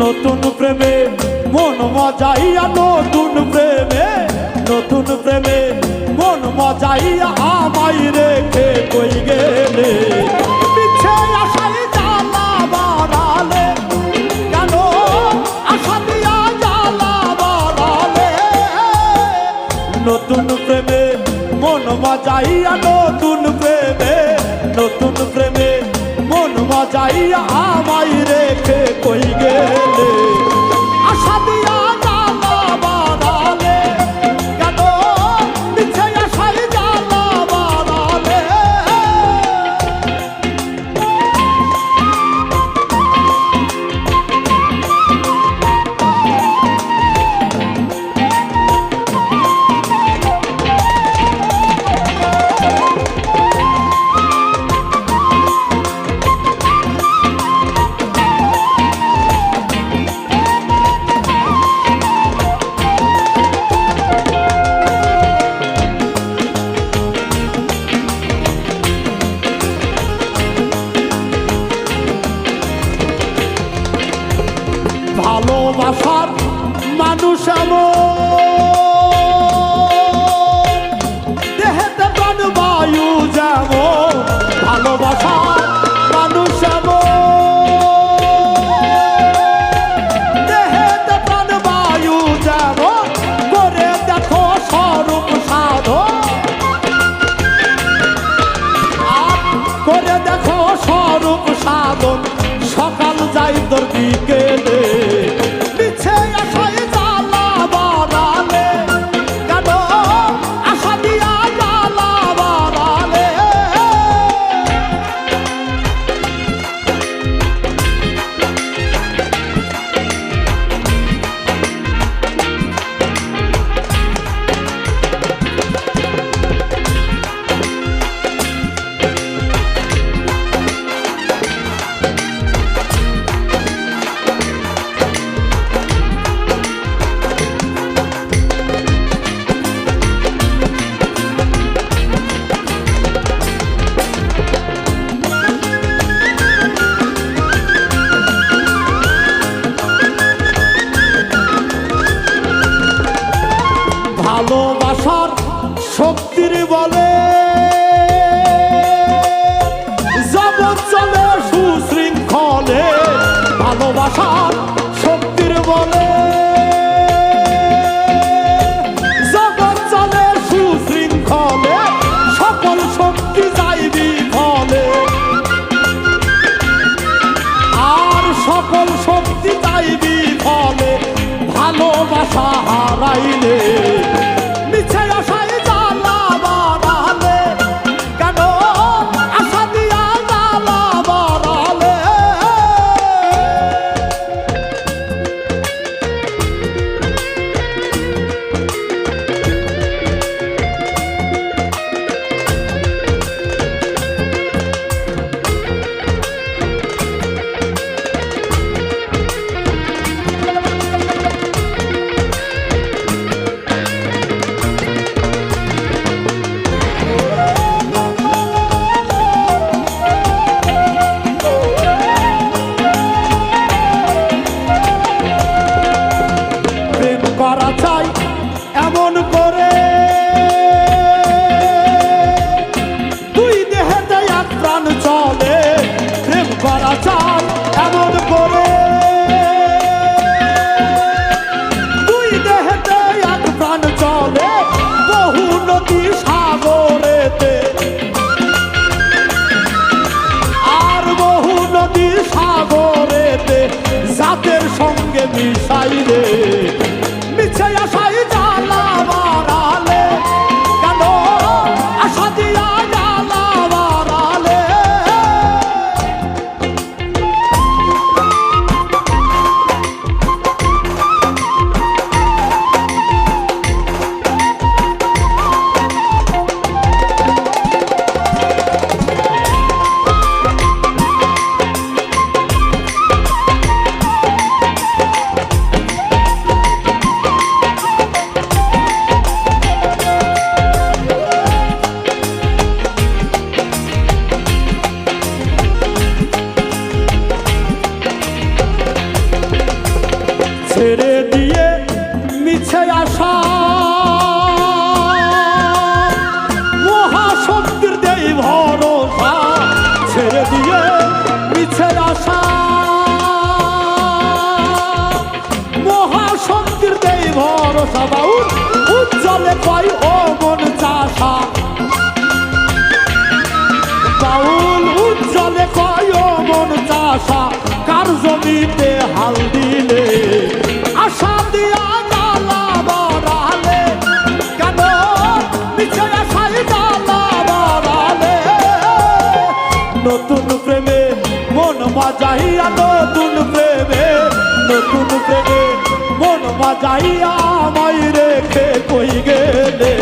নতুন প্রেমে মন মজাইয়া, নতুন প্রেমে মন মজাইয়া আমায় রেখে কই গেলে। পিছে আশায় জ্বালা বাড়ালে, কেন আশা দিয়া জ্বালা বাড়ালে। নতুন প্রেমে মন মজাইয়া, নতুন প্রেমে মন মজাইয়া আমায় রেখে কই গেলে। আশা দিয়া জ্বালা বাড়ালে, কেন মিছে আশায় জ্বালা বাড়ালে। ভালোবাসার মানুষ দেহেতে প্রাণ বায়ু যেমন, ভালোবাসার মানুষ দেহেতে প্রাণ বায়ু যেমন। করে দেখো স্বরূপ সাধন, করে দেখো স্বরূপ সাধন। সকাল যাই তোর বিকেলে, মিছে আশায় জ্বালা বাড়ালে, কেন আশা দিয়া জ্বালা বাড়ালে। ভালোবাসার শক্তির বলে জগৎ চলে সুশৃঙ্খলে। ভালোবাসার শক্তির বলে জগৎ চলে সুশৃঙ্খলে। সকল শক্তি যাই বিফলে, আর সকল শক্তি যাই বিফলে। ভালোবাসা হারাইলে, মিছে আশায় জ্বালা বাড়ালে, কেন আশা দিয়া জ্বালা বাড়ালে। জমিতে হাল দিলে আশা দিয়া জ্বালা বাড়ালে কেন মিছে আশায় জ্বালা বাড়ালে নতুন প্রেমে মন বাজাইয়া নতুন প্রেমে মন বাজাইয়া আমায় রেখে কই গেলে